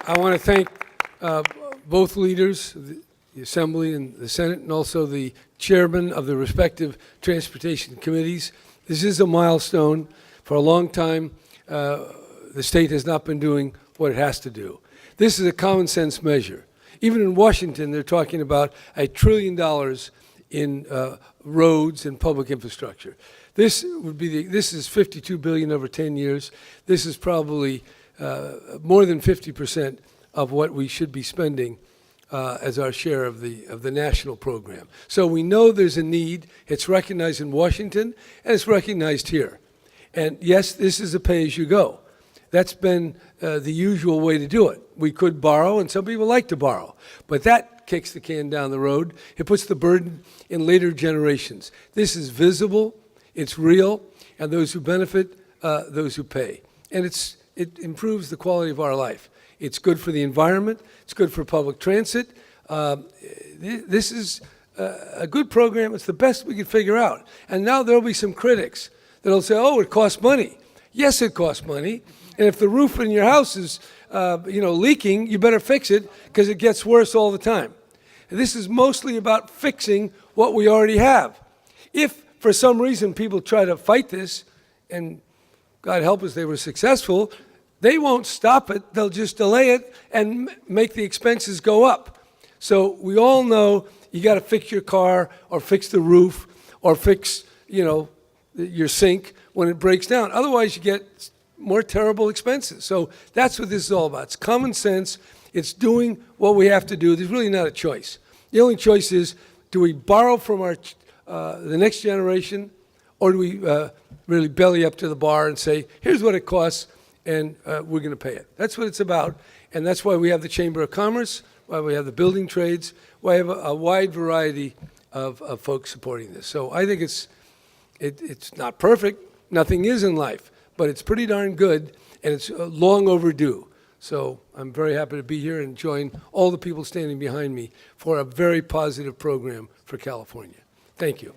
I want to thank both leaders, the Assembly and the Senate, and also the chairman of the respective transportation committees. This is a milestone. For a long time, the state has not been doing what it has to do. This is a common sense measure. Even in Washington, they're talking about $1 trillion in roads and public infrastructure. This is $52 billion over 10 years. This is probably more than 50% of what we should be spending as our share of the national program. So we know there's a need. It's recognized in Washington, and it's recognized here. And yes, this is a pay-as-you-go. That's been the usual way to do it. We could borrow, and some people like to borrow, but that kicks the can down the road. It puts the burden in later generations. This is visible, it's real, and those who benefit, those who pay. And it improves the quality of our life. It's good for the environment. It's good for public transit. This is a good program. It's the best we could figure out. And now there'll be some critics that'll say, oh, it costs money. Yes, it costs money. And if the roof in your house is leaking, you better fix it because it gets worse all the time. And this is mostly about fixing what we already have. If for some reason people try to fight this, and God help us, they were successful, they won't stop it. They'll just delay it and make the expenses go up. So we all know you got to fix your car or fix the roof or fix, your sink when it breaks down. Otherwise, you get more terrible expenses. So that's what this is all about. It's common sense. It's doing what we have to do. There's really not a choice. The only choice is, do we borrow from the next generation, or do we really belly up to the bar and say, here's what it costs, and we're going to pay it. That's what it's about, and that's why we have the Chamber of Commerce, why we have the building trades, why we have a wide variety of folks supporting this. So I think it's not perfect. Nothing is in life, but it's pretty darn good, and it's long overdue. So I'm very happy to be here and join all the people standing behind me for a very positive program for California. Thank you.